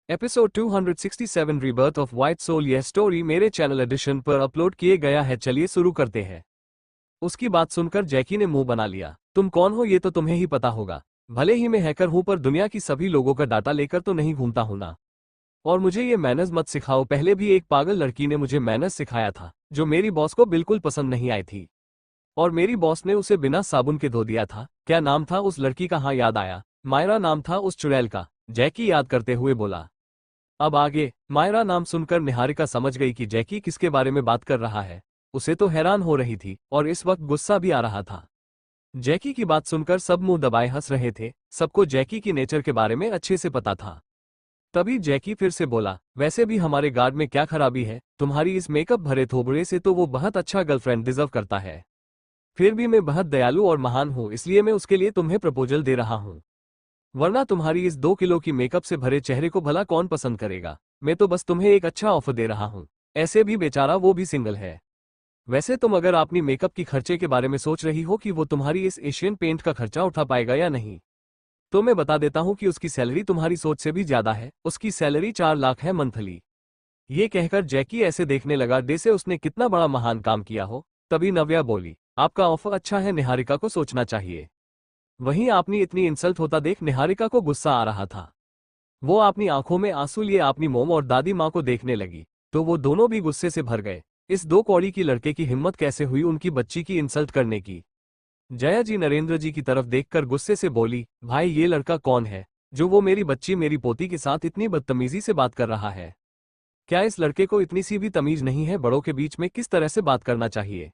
Episode 267 rebirth of white soul. यह story मेरे channel addition पर अपलोड किए गया है। चलिए शुरू करते हैं। उसकी बात सुनकर जैकी ने मुंह बना लिया। तुम कौन हो ये तो तुम्हें ही पता होगा। भले ही मैं हैकर हूं पर दुनिया की सभी लोगों का डाटा लेकर तो नहीं घूमता हूं ना। और मुझे ये मैनर्स मत सिखाओ। पहले भी एक पागल लड़की ने मुझे मैनर्स सिखाया था जो मेरी बॉस को बिल्कुल पसंद नहीं आई थी और मेरी बॉस ने उसे बिना साबुन के धो दिया था। क्या नाम था उस लड़की का? हाँ याद आया, मायरा नाम था उस चुड़ैल का। जैकी याद करते हुए बोला। अब आगे। मायरा नाम सुनकर निहारिका समझ गई कि जैकी किसके बारे में बात कर रहा है। उसे तो हैरान हो रही थी और इस वक्त गुस्सा भी आ रहा था। जैकी की बात सुनकर सब मुंह दबाए हंस रहे थे। सबको जैकी की नेचर के बारे में अच्छे से पता था। तभी जैकी फिर से बोला, वैसे भी हमारे गार्ड में क्या खराबी है? तुम्हारी इस मेकअप भरे थोबड़े से तो वो बहुत अच्छा गर्लफ्रेंड डिजर्व करता है। फिर भी मैं बहुत दयालु और महान हूँ, इसलिए मैं उसके लिए तुम्हें प्रपोजल दे रहा हूँ। वरना तुम्हारी इस 2 किलो की मेकअप से भरे चेहरे को भला कौन पसंद करेगा? मैं तो बस तुम्हें एक अच्छा ऑफर दे रहा हूँ। ऐसे भी बेचारा वो भी सिंगल है। वैसे तुम अगर अपनी मेकअप की खर्चे के बारे में सोच रही हो कि वो तुम्हारी इस एशियन पेंट का खर्चा उठा पाएगा या नहीं, तो मैं बता देता हूँ कि उसकी सैलरी तुम्हारी सोच से भी ज्यादा है। उसकी सैलरी 4 लाख है मंथली। ये कहकर जैकी ऐसे देखने लगा जैसे उसने कितना बड़ा महान काम किया हो। तभी नव्या बोली, आपका ऑफर अच्छा है, निहारिका को सोचना चाहिए। वहीं आपनी इतनी इंसल्ट होता देख निहारिका को गुस्सा आ रहा था। वो अपनी आंखों में आंसू लिए अपनी मोम और दादी माँ को देखने लगी तो वो दोनों भी गुस्से से भर गए। इस 2 कौड़ी की लड़के की हिम्मत कैसे हुई उनकी बच्ची की इंसल्ट करने की? जया जी नरेंद्र जी की तरफ देखकर गुस्से से बोली, भाई ये लड़का कौन है जो वो मेरी बच्ची मेरी पोती के साथ इतनी बदतमीजी से बात कर रहा है? क्या इस लड़के को इतनी सी भी तमीज नहीं है बड़ों के बीच में किस तरह से बात करना चाहिए?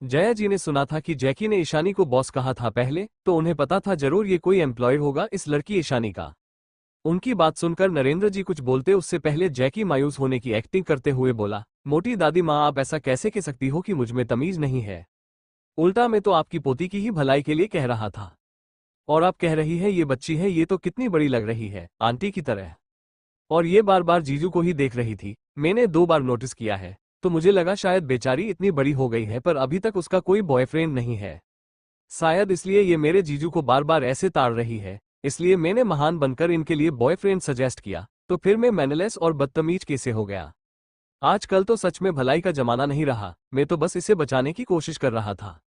जया जी ने सुना था कि जैकी ने ईशानी को बॉस कहा था पहले, तो उन्हें पता था जरूर ये कोई एम्प्लॉय होगा इस लड़की ईशानी का। उनकी बात सुनकर नरेंद्र जी कुछ बोलते उससे पहले जैकी मायूस होने की एक्टिंग करते हुए बोला, मोटी दादी माँ आप ऐसा कैसे कह सकती हो कि मुझ में तमीज नहीं है? उल्टा मैं तो आपकी पोती की ही भलाई के लिए कह रहा था। और आप कह रही है ये बच्ची है, ये तो कितनी बड़ी लग रही है, आंटी की तरह। और ये बार बार जीजू को ही देख रही थी। मैंने 2 बार नोटिस किया है तो मुझे लगा शायद बेचारी इतनी बड़ी हो गई है पर अभी तक उसका कोई बॉयफ्रेंड नहीं है। शायद इसलिए ये मेरे जीजू को बार बार ऐसे ताड़ रही है। इसलिए मैंने महान बनकर इनके लिए बॉयफ्रेंड सजेस्ट किया। तो फिर मैं मैनलेस और बदतमीज कैसे हो गया? आजकल तो सच में भलाई का जमाना नहीं रहा। मैं तो बस इसे बचाने की कोशिश कर रहा था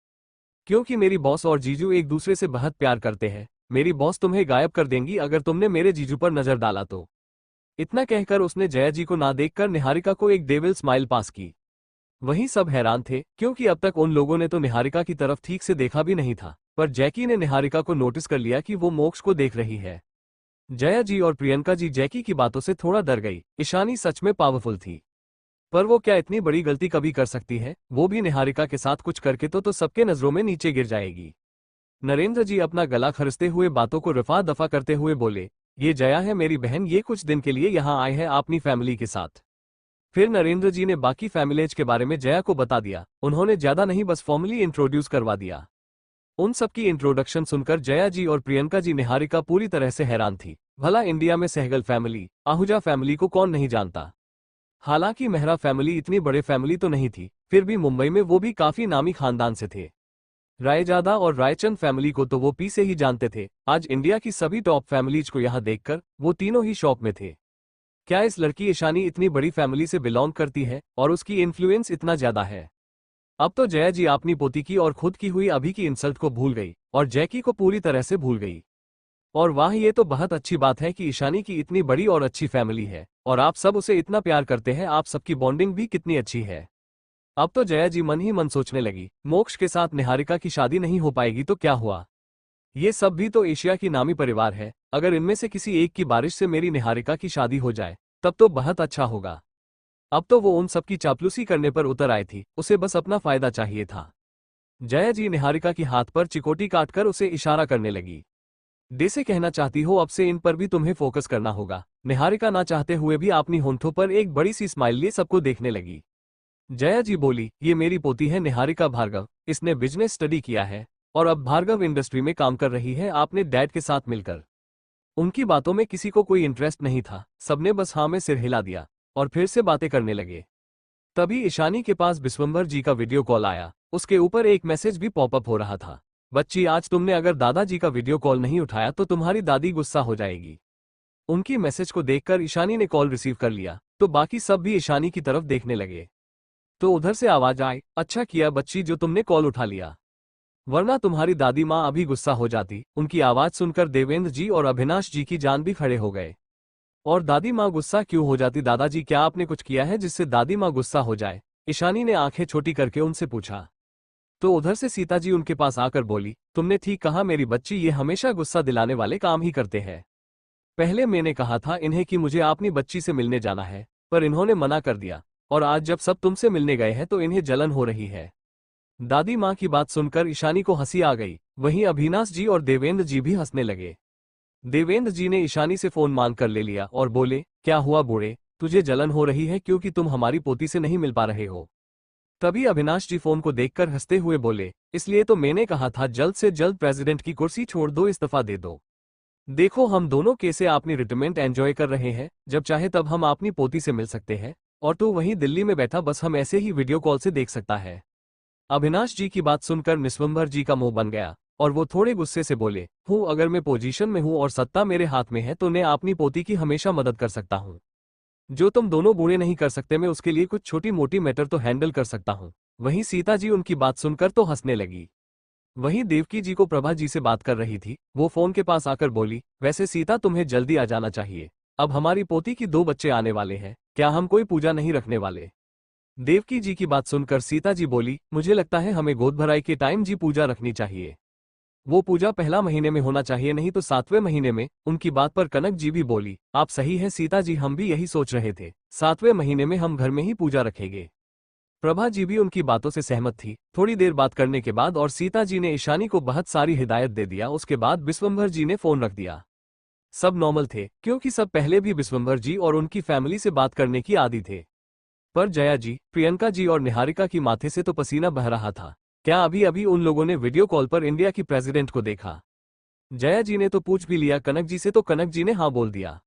क्योंकि मेरी बॉस और जीजू एक दूसरे से बहुत प्यार करते हैं। मेरी बॉस तुम्हें गायब कर देंगी अगर तुमने मेरे जीजू पर नजर डाला तो। इतना कहकर उसने जया जी को ना देखकर निहारिका को एक डेविल स्माइल पास की। वहीं सब हैरान थे क्योंकि अब तक उन लोगों ने तो निहारिका की तरफ ठीक से देखा भी नहीं था, पर जैकी ने निहारिका को नोटिस कर लिया कि वो मोक्ष को देख रही है। जया जी और प्रियंका जी जैकी की बातों से थोड़ा डर गई। ईशानी सच में पावरफुल थी, पर वो क्या इतनी बड़ी गलती कभी कर सकती है? वो भी निहारिका के साथ कुछ करके तो सबके नजरों में नीचे गिर जाएगी। नरेंद्र जी अपना गला खरसते हुए बातों को रफा दफा करते हुए बोले, ये जया है मेरी बहन, ये कुछ दिन के लिए यहाँ आए हैं अपनी फैमिली के साथ। फिर नरेंद्र जी ने बाकी फैमिलीज के बारे में जया को बता दिया। उन्होंने ज्यादा नहीं बस फॉर्मली इंट्रोड्यूस करवा दिया। उन सबकी इंट्रोडक्शन सुनकर जया जी और प्रियंका जी निहारिका पूरी तरह से हैरान थी। भला इंडिया में सहगल फैमिली, आहूजा फैमिली को कौन नहीं जानता? हालांकि मेहरा फैमिली इतनी बड़े फैमिली तो नहीं थी, फिर भी मुंबई में वो भी काफी नामी खानदान से थे। रायजादा और रायचंद फैमिली को तो वो पी से ही जानते थे। आज इंडिया की सभी टॉप फैमिलीज को यहाँ देखकर वो तीनों ही शॉक में थे। क्या इस लड़की ईशानी इतनी बड़ी फैमिली से बिलोंग करती है और उसकी इन्फ्लुएंस इतना ज्यादा है? अब तो जया जी अपनी पोती की और खुद की हुई अभी की इंसल्ट को भूल गई और जैकी को पूरी तरह से भूल गई। और वाह, ये तो बहुत अच्छी बात है कि ईशानी की इतनी बड़ी और अच्छी फैमिली है और आप सब उसे इतना प्यार करते हैं। आप सबकी बॉन्डिंग भी कितनी अच्छी है। अब तो जया जी मन ही मन सोचने लगी, मोक्ष के साथ निहारिका की शादी नहीं हो पाएगी तो क्या हुआ? ये सब भी तो एशिया की नामी परिवार है। अगर इनमें से किसी एक की बारिश से मेरी निहारिका की शादी हो जाए तब तो बहुत अच्छा होगा। अब तो वो उन सबकी चापलूसी करने पर उतर आई थी, उसे बस अपना फायदा चाहिए था। जया जी निहारिका की हाथ पर चिकोटी काटकर उसे इशारा करने लगी। जैसे कहना चाहती हो अब से इन पर भी तुम्हें फोकस करना होगा। निहारिका ना चाहते हुए भी अपनी होंठों पर एक बड़ी सी स्माइल लिए सबको देखने लगी। जया जी बोली, ये मेरी पोती है निहारिका भार्गव। इसने बिजनेस स्टडी किया है और अब भार्गव इंडस्ट्री में काम कर रही है आपने डैड के साथ मिलकर। उनकी बातों में किसी को कोई इंटरेस्ट नहीं था। सबने बस हाँ में सिर हिला दिया और फिर से बातें करने लगे। तभी ईशानी के पास विश्वंभर जी का वीडियो कॉल आया। उसके ऊपर एक मैसेज भी पॉपअप हो रहा था, बच्ची आज तुमने अगर दादाजी का वीडियो कॉल नहीं उठाया तो तुम्हारी दादी गुस्सा हो जाएगी। उनकी मैसेज को देखकर ईशानी ने कॉल रिसीव कर लिया तो बाकी सब भी ईशानी की तरफ देखने लगे। तो उधर से आवाज आई, अच्छा किया बच्ची जो तुमने कॉल उठा लिया, वरना तुम्हारी दादी माँ अभी गुस्सा हो जाती। उनकी आवाज सुनकर देवेंद्र जी और अविनाश जी की जान भी खड़े हो गए। और दादी माँ गुस्सा क्यों हो जाती दादाजी, क्या आपने कुछ किया है जिससे दादी माँ गुस्सा हो जाए? ईशानी ने आंखें छोटी करके उनसे पूछा। तो उधर से सीता जी उनके पास आकर बोली, तुमने ठीक कहा मेरी बच्ची, ये हमेशा गुस्सा दिलाने वाले काम ही करते हैं। पहले मैंने कहा था इन्हें कि मुझे अपनी बच्ची से मिलने जाना है, पर इन्होंने मना कर दिया, और आज जब सब तुमसे मिलने गए हैं तो इन्हें जलन हो रही है। दादी माँ की बात सुनकर ईशानी को हंसी आ गई। वहीं अविनाश जी और देवेंद्र जी भी हंसने लगे। देवेंद्र जी ने ईशानी से फोन मांग कर ले लिया और बोले, क्या हुआ बूढ़े, तुझे जलन हो रही है क्योंकि तुम हमारी पोती से नहीं मिल पा रहे हो? तभी अविनाश जी फोन को देखकर हंसते हुए बोले, इसलिए तो मैंने कहा था जल्द से जल्द प्रेसिडेंट की कुर्सी छोड़ दो, इस्तीफा दे दो। देखो हम दोनों कैसे अपनी रिटायरमेंट एंजॉय कर रहे हैं, जब चाहे तब हम अपनी पोती से मिल सकते हैं, और तू वहीं दिल्ली में बैठा बस हम ऐसे ही वीडियो कॉल से देख सकता है। अविनाश जी की बात सुनकर निस्वंभर जी का मुंह बन गया और वो थोड़े गुस्से से बोले, हूँ अगर मैं पोजीशन में हूँ और सत्ता मेरे हाथ में है तो मैं अपनी पोती की हमेशा मदद कर सकता हूँ। जो तुम दोनों बूढ़े नहीं कर सकते, मैं उसके लिए कुछ छोटी मोटी मैटर तो हैंडल कर सकता हूँ। वहीं सीता जी उनकी बात सुनकर तो हंसने लगी। वहीं देवकी जी को प्रभा जी से बात कर रही थी, वो फोन के पास आकर बोली, वैसे सीता तुम्हें जल्दी आ जाना चाहिए, अब हमारी पोती की 2 बच्चे आने वाले हैं, क्या हम कोई पूजा नहीं रखने वाले? देवकी जी की बात सुनकर सीता जी बोली, मुझे लगता है हमें गोद भराई के टाइम जी पूजा रखनी चाहिए। वो पूजा पहला महीने में होना चाहिए, नहीं तो 7वें महीने में। उनकी बात पर कनक जी भी बोली, आप सही है सीता जी, हम भी यही सोच रहे थे, 7वें महीने में हम घर में ही पूजा रखेंगे। प्रभा जी भी उनकी बातों से सहमत थी। थोड़ी देर बात करने के बाद और सीता जी ने ईशानी को बहुत सारी हिदायत दे दिया। उसके बाद विश्वंभर जी ने फोन रख दिया। सब नॉर्मल थे क्योंकि सब पहले भी विश्वंभर जी और उनकी फैमिली से बात करने की आदी थे। पर जया जी, प्रियंका जी और निहारिका की माथे से तो पसीना बह रहा था। क्या अभी अभी उन लोगों ने वीडियो कॉल पर इंडिया की प्रेसिडेंट को देखा? जया जी ने तो पूछ भी लिया कनक जी से, तो कनक जी ने हाँ बोल दिया।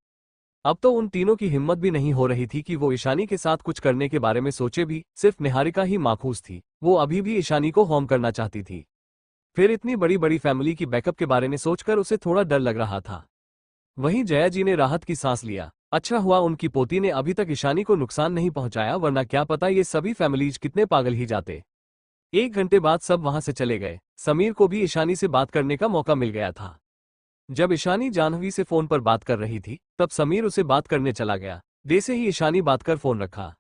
अब तो उन तीनों की हिम्मत भी नहीं हो रही थी कि वो ईशानी के साथ कुछ करने के बारे में सोचे भी। सिर्फ निहारिका ही माखूज थी, वो अभी भी ईशानी को होम करना चाहती थी। फिर इतनी बड़ी बड़ी फैमिली की बैकअप के बारे में सोचकर उसे थोड़ा डर लग रहा था। वहीं जया जी ने राहत की सांस लिया। अच्छा हुआ उनकी पोती ने अभी तक ईशानी को नुकसान नहीं पहुंचाया, वरना क्या पता ये सभी फैमिलीज कितने पागल ही जाते। 1 घंटे बाद सब वहां से चले गए। समीर को भी ईशानी से बात करने का मौका मिल गया था। जब ईशानी जाह्नवी से फोन पर बात कर रही थी तब समीर उसे बात करने चला गया। जैसे ही ईशानी बात कर फोन रखा,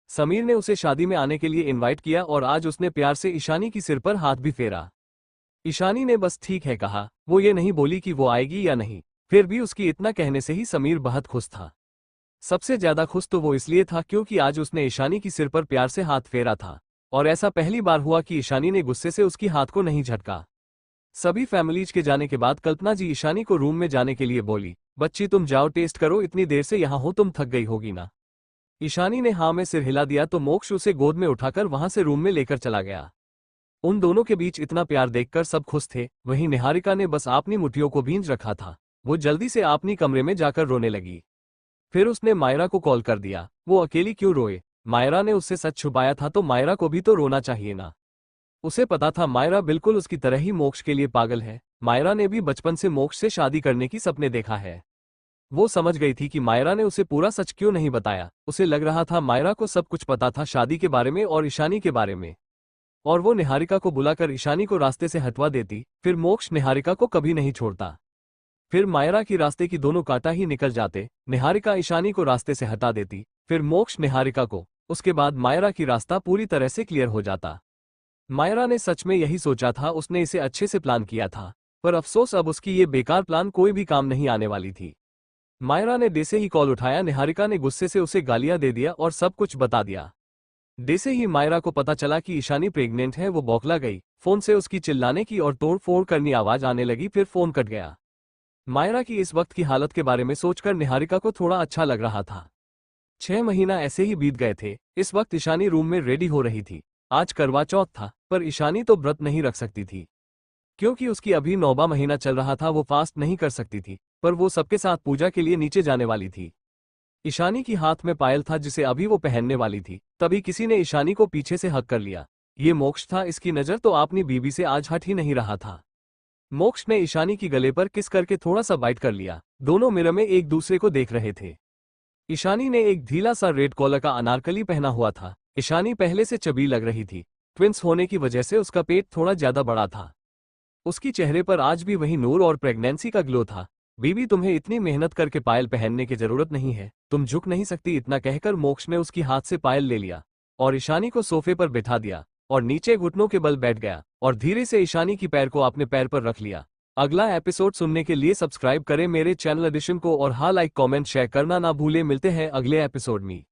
समीर ने उसे शादी में आने के लिए इनवाइट किया और आज उसने प्यार से ईशानी की सिर पर हाथ भी फेरा। ईशानी ने बस ठीक है कहा, वो ये नहीं बोली कि वो आएगी या नहीं। फिर भी उसकी इतना कहने से ही समीर बहुत खुश था। सबसे ज्यादा खुश तो वो इसलिए था क्योंकि आज उसने ईशानी की सिर पर प्यार से हाथ फेरा था, और ऐसा पहली बार हुआ कि ईशानी ने गुस्से से उसकी हाथ को नहीं झटका। सभी फैमिलीज के जाने के बाद कल्पना जी ईशानी को रूम में जाने के लिए बोली, बच्ची तुम जाओ टेस्ट करो, इतनी देर से यहाँ हो, तुम थक गई होगी ना? ईशानी ने हाँ में सिर हिला दिया तो मोक्ष उसे गोद में उठाकर वहां से रूम में लेकर चला गया। उन दोनों के बीच इतना प्यार देखकर सब खुश थे। वहीं निहारिका ने बस अपनी मुट्ठियों को भींच रखा था। वो जल्दी से अपनी कमरे में जाकर रोने लगी। फिर उसने मायरा को कॉल कर दिया। वो अकेली क्यों रोए? मायरा ने उससे सच छुपाया था तो मायरा को भी तो रोना चाहिए ना। उसे पता था मायरा बिल्कुल उसकी तरह ही मोक्ष के लिए पागल है। मायरा ने भी बचपन से मोक्ष से शादी करने की सपने देखा है। वो समझ गई थी कि मायरा ने उसे पूरा सच क्यों नहीं बताया। उसे लग रहा था मायरा को सब कुछ पता था शादी के बारे में और ईशानी के बारे में, और वो निहारिका को बुलाकर ईशानी को रास्ते से हटवा देती। फिर मोक्ष निहारिका को कभी नहीं छोड़ता। फिर मायरा की रास्ते की दोनों कांटा ही निकल जाते। निहारिका ईशानी को रास्ते से हटा देती, फिर मोक्ष निहारिका को। उसके बाद मायरा की रास्ता पूरी तरह से क्लियर हो जाता। मायरा ने सच में यही सोचा था, उसने इसे अच्छे से प्लान किया था, पर अफसोस अब उसकी ये बेकार प्लान कोई भी काम नहीं आने वाली थी। मायरा ने जैसे ही कॉल उठाया, निहारिका ने गुस्से से उसे गालियां दे दिया और सब कुछ बता दिया। जैसे ही मायरा को पता चला कि ईशानी प्रेग्नेंट है, वो बौखला गई। फोन से उसकी चिल्लाने की और तोड़ फोड़ करनी आवाज आने लगी, फिर फोन कट गया। मायरा की इस वक्त की हालत के बारे में सोचकर निहारिका को थोड़ा अच्छा लग रहा था। 6 महीना ऐसे ही बीत गए थे। इस वक्त ईशानी रूम में रेडी हो रही थी। आज करवा चौथ था, पर ईशानी तो व्रत नहीं रख सकती थी क्योंकि उसकी अभी 9वां महीना चल रहा था। वो फास्ट नहीं कर सकती थी, पर वो सबके साथ पूजा के लिए नीचे जाने वाली थी। ईशानी की हाथ में पायल था जिसे अभी वो पहनने वाली थी। तभी किसी ने ईशानी को पीछे से हक कर लिया। ये मोक्ष था। इसकी नजर तो अपनी बीवी से आज हट ही नहीं रहा था। मोक्ष ने ईशानी की गले पर किस करके थोड़ा सा बाइट कर लिया। दोनों मिरर में एक दूसरे को देख रहे थे। ईशानी ने एक ढीला सा रेड कॉलर का अनारकली पहना हुआ था। ईशानी पहले से चबी लग रही थी। ट्विंस होने की वजह से उसका पेट थोड़ा ज्यादा बड़ा था। उसकी चेहरे पर आज भी वही नूर और प्रेगनेंसी का ग्लो था। बीबी, तुम्हें इतनी मेहनत करके पायल पहनने की जरूरत नहीं है, तुम झुक नहीं सकती। इतना कहकर मोक्ष ने उसकी हाथ से पायल ले लिया और ईशानी को सोफे पर बैठा दिया और नीचे घुटनों के बल बैठ गया और धीरे से ईशानी की पैर को अपने पैर पर रख लिया। अगला एपिसोड सुनने के लिए सब्सक्राइब करें मेरे चैनल एडिशन को और हाँ, लाइक कमेंट शेयर करना ना भूलें। मिलते हैं अगले एपिसोड में।